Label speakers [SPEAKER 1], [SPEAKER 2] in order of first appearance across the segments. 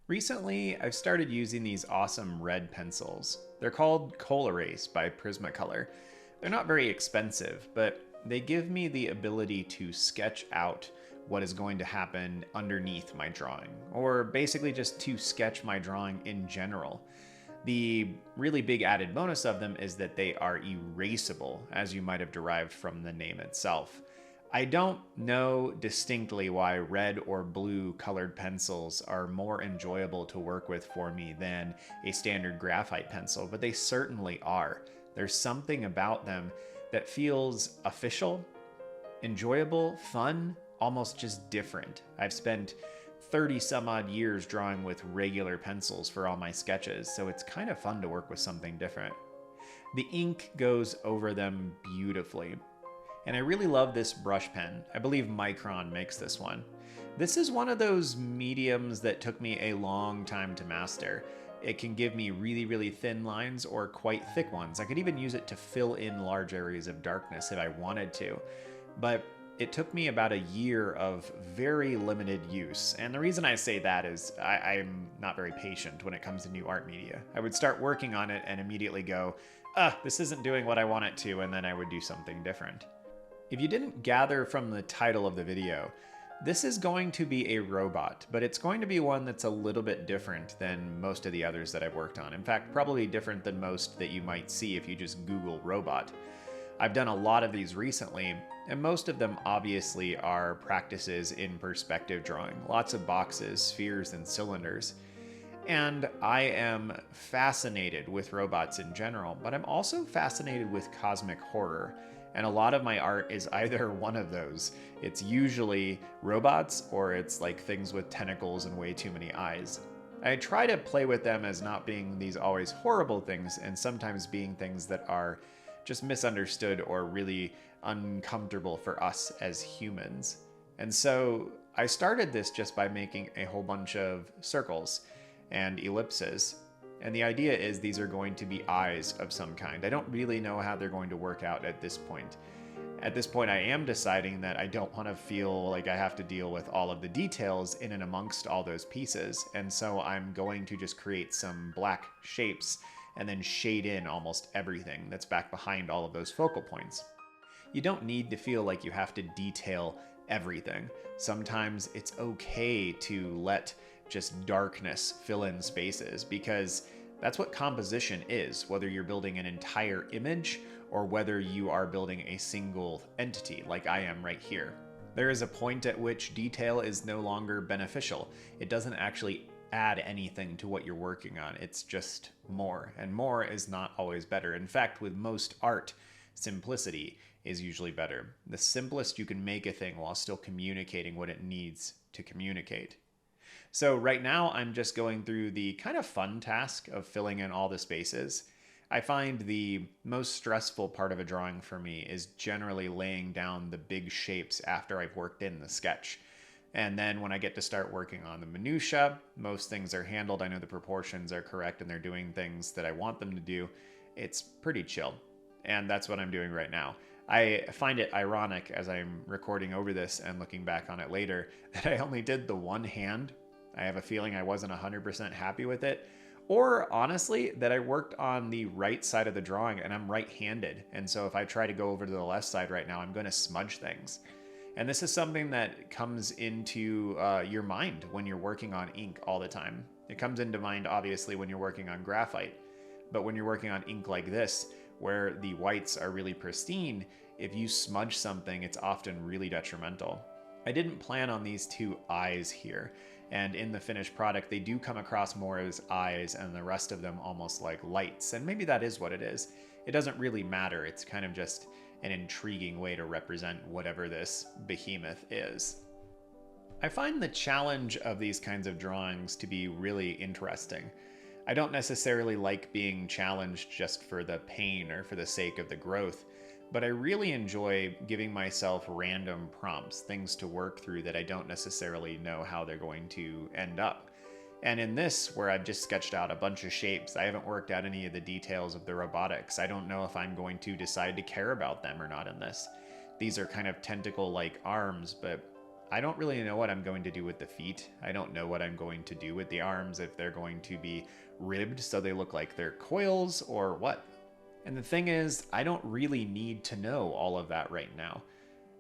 [SPEAKER 1] Recently, I've started using these awesome red pencils. They're called Colorase by Prismacolor. They're not very expensive, but they give me the ability to sketch out what is going to happen underneath my drawing, or basically just to sketch my drawing in general. The really big added bonus of them is that they are erasable, as you might have derived from the name itself. I don't know distinctly why red or blue colored pencils are more enjoyable to work with for me than a standard graphite pencil, but they certainly are. There's something about them that feels official, enjoyable, fun, almost just different. I've spent 30 some odd years drawing with regular pencils for all my sketches, so it's kind of fun to work with something different. The ink goes over them beautifully. And I really love this brush pen. I believe Micron makes this one. This is one of those mediums that took me a long time to master. It can give me really, really thin lines or quite thick ones. I could even use it to fill in large areas of darkness if I wanted to. But it took me about a year of very limited use. And the reason I say that is I'm not very patient when it comes to new art media. I would start working on it and immediately go, this isn't doing what I want it to, and then I would do something different. If you didn't gather from the title of the video, this is going to be a robot, but it's going to be one that's a little bit different than most of the others that I've worked on. In fact, probably different than most that you might see if you just Google robot. I've done a lot of these recently, and most of them obviously are practices in perspective drawing. Lots of boxes, spheres, and cylinders. And I am fascinated with robots in general, but I'm also fascinated with cosmic horror. And a lot of my art is either one of those. It's usually robots or it's like things with tentacles and way too many eyes. I try to play with them as not being these always horrible things and sometimes being things that are just misunderstood or really uncomfortable for us as humans. And so I started this just by making a whole bunch of circles and ellipses. And the idea is these are going to be eyes of some kind. I don't really know how they're going to work out at this point. At this point, I am deciding that I don't want to feel like I have to deal with all of the details in and amongst all those pieces. And so I'm going to just create some black shapes and then shade in almost everything that's back behind all of those focal points. You don't need to feel like you have to detail everything. Sometimes it's okay to let just darkness fill in spaces, because that's what composition is, whether you're building an entire image or whether you are building a single entity like I am right here. There is a point at which detail is no longer beneficial. It doesn't actually add anything to what you're working on. It's just more, and more is not always better. In fact, with most art, simplicity is usually better. The simplest you can make a thing while still communicating what it needs to communicate. So right now I'm just going through the kind of fun task of filling in all the spaces. I find the most stressful part of a drawing for me is generally laying down the big shapes after I've worked in the sketch. And then when I get to start working on the minutia, most things are handled. I know the proportions are correct and they're doing things that I want them to do. It's pretty chill. And that's what I'm doing right now. I find it ironic as I'm recording over this and looking back on it later that I only did the one hand. I have a feeling I wasn't 100% happy with it. Or honestly, that I worked on the right side of the drawing and I'm right-handed. And so if I try to go over to the left side right now, I'm going to smudge things. And this is something that comes into your mind when you're working on ink all the time. It comes into mind, obviously, when you're working on graphite. But when you're working on ink like this, where the whites are really pristine, if you smudge something, it's often really detrimental. I didn't plan on these two eyes here. And in the finished product, they do come across more as eyes and the rest of them almost like lights. And maybe that is what it is. It doesn't really matter. It's kind of just an intriguing way to represent whatever this behemoth is. I find the challenge of these kinds of drawings to be really interesting. I don't necessarily like being challenged just for the pain or for the sake of the growth, but I really enjoy giving myself random prompts, things to work through that I don't necessarily know how they're going to end up. And in this, where I've just sketched out a bunch of shapes, I haven't worked out any of the details of the robotics. I don't know if I'm going to decide to care about them or not in this. These are kind of tentacle-like arms, but I don't really know what I'm going to do with the feet. I don't know what I'm going to do with the arms, if they're going to be ribbed so they look like they're coils or what. And the thing is, I don't really need to know all of that right now.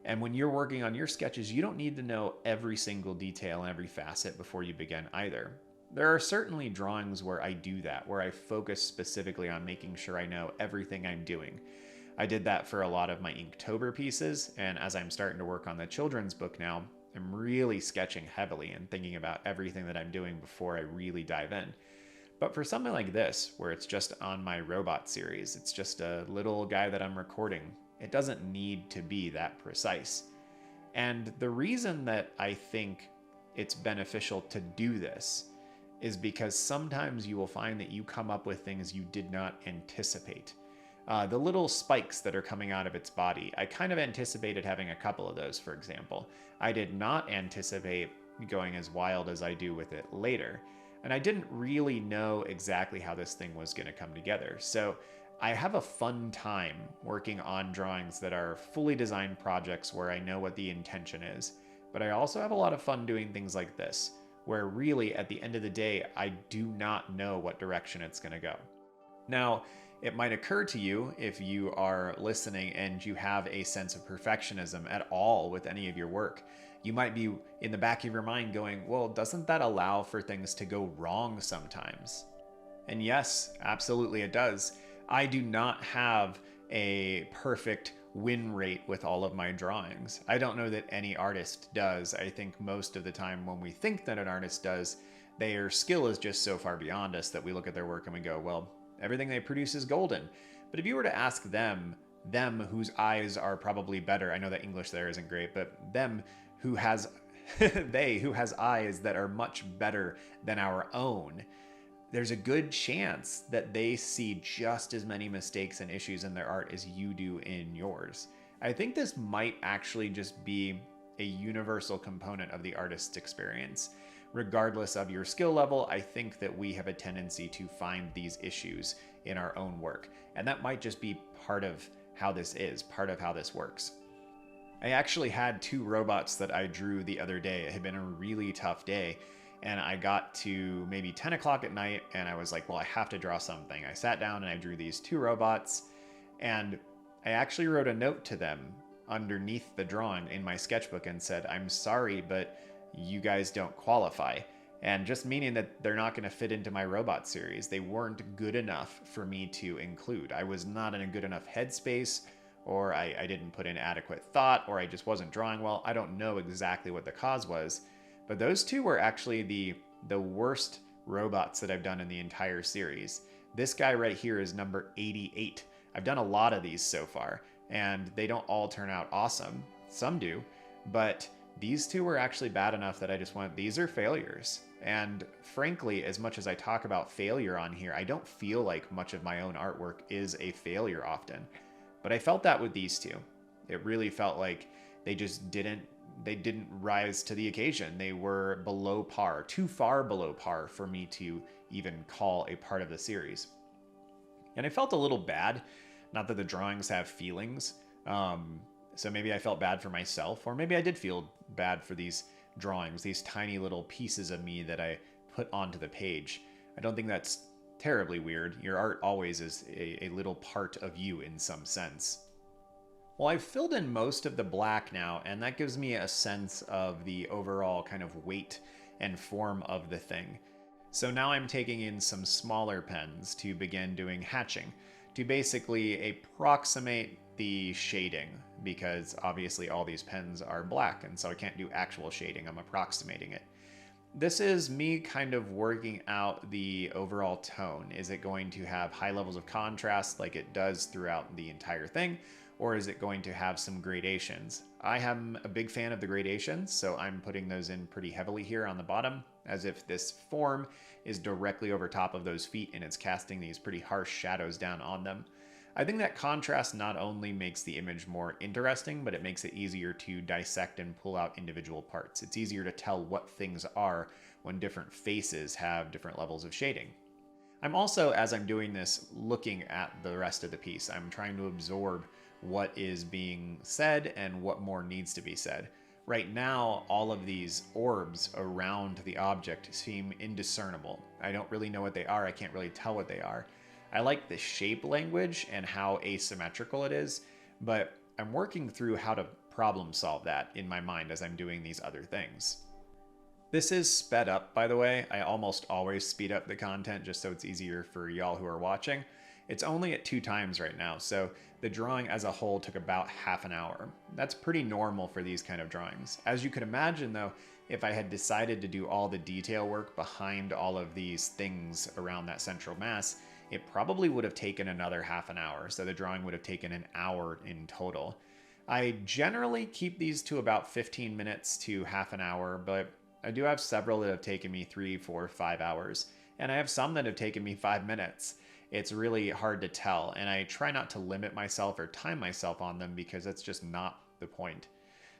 [SPEAKER 1] And when you're working on your sketches, you don't need to know every single detail and every facet before you begin either. There are certainly drawings where I do that, where I focus specifically on making sure I know everything I'm doing. I did that for a lot of my Inktober pieces, and as I'm starting to work on the children's book now, I'm really sketching heavily and thinking about everything that I'm doing before I really dive in. But for something like this, where it's just on my robot series, it's just a little guy that I'm recording, it doesn't need to be that precise. And the reason that I think it's beneficial to do this is because sometimes you will find that you come up with things you did not anticipate. The little spikes that are coming out of its body, I kind of anticipated having a couple of those, for example. I did not anticipate going as wild as I do with it later. And I didn't really know exactly how this thing was going to come together. So I have a fun time working on drawings that are fully designed projects where I know what the intention is. But I also have a lot of fun doing things like this, where really at the end of the day, I do not know what direction it's going to go. Now, it might occur to you, if you are listening and you have a sense of perfectionism at all with any of your work, you might be in the back of your mind going, well, doesn't that allow for things to go wrong sometimes? And yes, absolutely it does. I do not have a perfect win rate with all of my drawings. I don't know that any artist does. I think most of the time when we think that an artist does, their skill is just so far beyond us that we look at their work and we go, well, everything they produce is golden. But if you were to ask them whose eyes are probably better, I know that English there isn't great, but them who has, who has eyes that are much better than our own, there's a good chance that they see just as many mistakes and issues in their art as you do in yours. I think this might actually just be a universal component of the artist's experience. Regardless of your skill level, I think that we have a tendency to find these issues in our own work. And that might just be part of how this is, part of how this works. I actually had 2 robots that I drew the other day. It had been a really tough day. And I got to maybe 10 o'clock at night and I was like, well, I have to draw something. I sat down and I drew these 2 robots. And I actually wrote a note to them underneath the drawing in my sketchbook and said, I'm sorry, but you guys don't qualify. And just meaning that they're not going to fit into my robot series. They weren't good enough for me to include. I was not in a good enough headspace, or I didn't put in adequate thought, or I just wasn't drawing well. I don't know exactly what the cause was, but those 2 were actually the worst robots that I've done in the entire series. This guy right here is number 88. I've done a lot of these so far, and they don't all turn out awesome. Some do, but these 2 were actually bad enough that I just went, these are failures. And frankly, as much as I talk about failure on here, I don't feel like much of my own artwork is a failure often. But I felt that with these 2. It really felt like they just didn't rise to the occasion. They were below par, too far below par for me to even call a part of the series. And I felt a little bad, not that the drawings have feelings, so maybe I felt bad for myself, or maybe I did feel bad for these drawings, these tiny little pieces of me that I put onto the page. I don't think that's terribly weird. Your art always is a little part of you in some sense. Well, I've filled in most of the black now, and that gives me a sense of the overall kind of weight and form of the thing. So now I'm taking in some smaller pens to begin doing hatching, to basically approximate the shading, because obviously all these pens are black, and so I can't do actual shading, I'm approximating it. This is me kind of working out the overall tone. Is it going to have high levels of contrast like it does throughout the entire thing, or is it going to have some gradations? I am a big fan of the gradations, so I'm putting those in pretty heavily here on the bottom, as if this form is directly over top of those feet and it's casting these pretty harsh shadows down on them. I think that contrast not only makes the image more interesting, but it makes it easier to dissect and pull out individual parts. It's easier to tell what things are when different faces have different levels of shading. I'm also, as I'm doing this, looking at the rest of the piece. I'm trying to absorb what is being said and what more needs to be said. Right now, all of these orbs around the object seem indiscernible. I don't really know what they are. I can't really tell what they are. I like the shape language and how asymmetrical it is, but I'm working through how to problem solve that in my mind as I'm doing these other things. This is sped up, by the way. I almost always speed up the content just so it's easier for y'all who are watching. It's only at 2 times right now, so the drawing as a whole took about half an hour. That's pretty normal for these kind of drawings. As you could imagine though, if I had decided to do all the detail work behind all of these things around that central mass, it probably would have taken another half an hour, so the drawing would have taken an hour in total. I generally keep these to about 15 minutes to half an hour, but I do have several that have taken me 3, 4, 5 hours, and I have some that have taken me 5 minutes. It's really hard to tell, and I try not to limit myself or time myself on them because that's just not the point.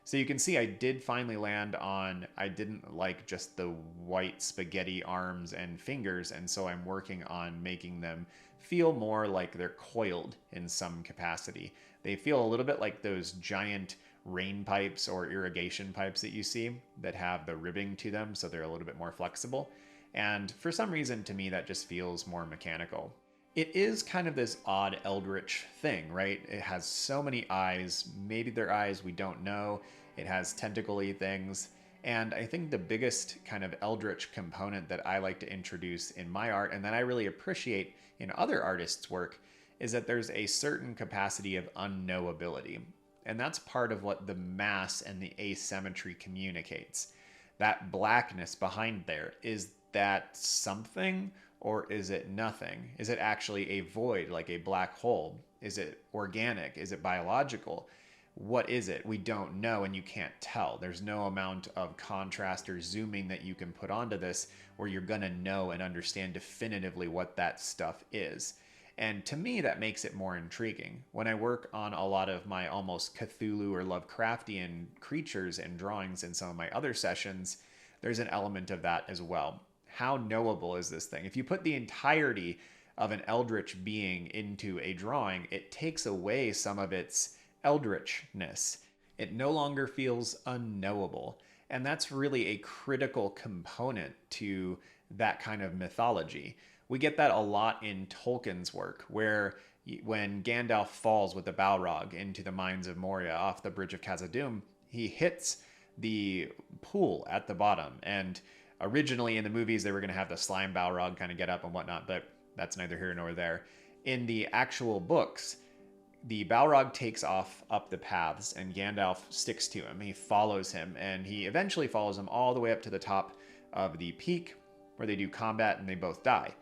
[SPEAKER 1] So you can see I did finally land on, I didn't like just the white spaghetti arms and fingers, and so I'm working on making them feel more like they're coiled in some capacity. They feel a little bit like those giant rain pipes or irrigation pipes that you see that have the ribbing to them, so they're a little bit more flexible. And for some reason, to me, that just feels more mechanical. It is kind of this odd eldritch thing, right? It has so many eyes. Maybe they're eyes, we don't know. It has tentacle-y things. And I think the biggest kind of eldritch component that I like to introduce in my art, and that I really appreciate in other artists' work, is that there's a certain capacity of unknowability. And that's part of what the mass and the asymmetry communicates. That blackness behind there, is that something? Or is it nothing? Is it actually a void, like a black hole? Is it organic? Is it biological? What is it? We don't know, and you can't tell. There's no amount of contrast or zooming that you can put onto this where you're going to know and understand definitively what that stuff is. And to me, that makes it more intriguing. When I work on a lot of my almost Cthulhu or Lovecraftian creatures and drawings in some of my other sessions, there's an element of that as well. How knowable is this thing? If you put the entirety of an eldritch being into a drawing, it takes away some of its eldritchness. It no longer feels unknowable. And that's really a critical component to that kind of mythology. We get that a lot in Tolkien's work, where when Gandalf falls with the Balrog into the mines of Moria off the Bridge of Khazad-dûm, he hits the pool at the bottom. And originally in the movies, they were going to have the slime Balrog kind of get up and whatnot, but that's neither here nor there. In the actual books, the Balrog takes off up the paths and Gandalf sticks to him. He follows him, and he eventually follows him all the way up to the top of the peak where they do combat and they both die.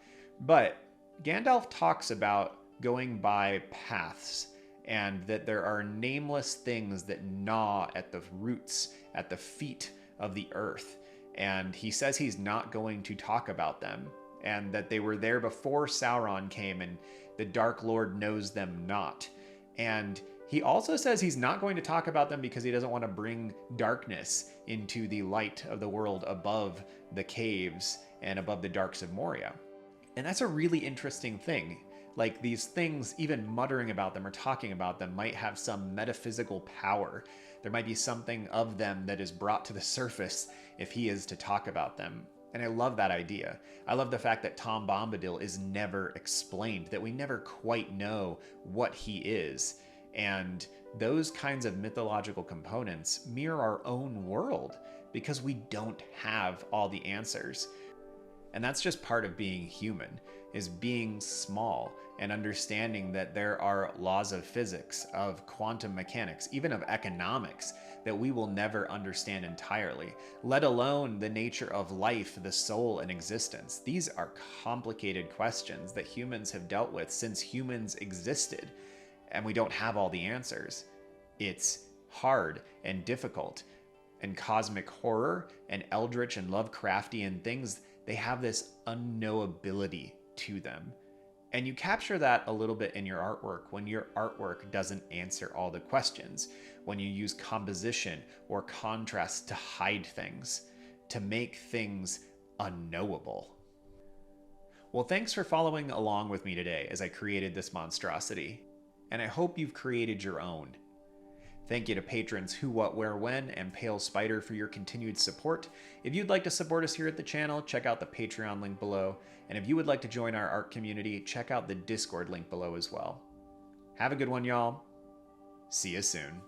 [SPEAKER 1] But Gandalf talks about going by paths and that there are nameless things that gnaw at the roots, at the feet of the earth. And he says he's not going to talk about them, and that they were there before Sauron came, and the Dark Lord knows them not. And he also says he's not going to talk about them because he doesn't want to bring darkness into the light of the world above the caves and above the darks of Moria. And that's a really interesting thing. Like, these things, even muttering about them or talking about them, might have some metaphysical power. There might be something of them that is brought to the surface if he is to talk about them. And I love that idea. I love the fact that Tom Bombadil is never explained, that we never quite know what he is. And those kinds of mythological components mirror our own world because we don't have all the answers. And that's just part of being human, is being small and understanding that there are laws of physics, of quantum mechanics, even of economics, that we will never understand entirely, let alone the nature of life, the soul, and existence. These are complicated questions that humans have dealt with since humans existed, and we don't have all the answers. It's hard and difficult. And cosmic horror and eldritch and Lovecraftian things, they have this unknowability to them. And you capture that a little bit in your artwork when your artwork doesn't answer all the questions, when you use composition or contrast to hide things, to make things unknowable. Well, thanks for following along with me today as I created this monstrosity, and I hope you've created your own. Thank you to patrons Who, What, Where, When, and Pale Spider for your continued support. If you'd like to support us here at the channel, check out the Patreon link below. And if you would like to join our art community, check out the Discord link below as well. Have a good one, y'all. See you soon.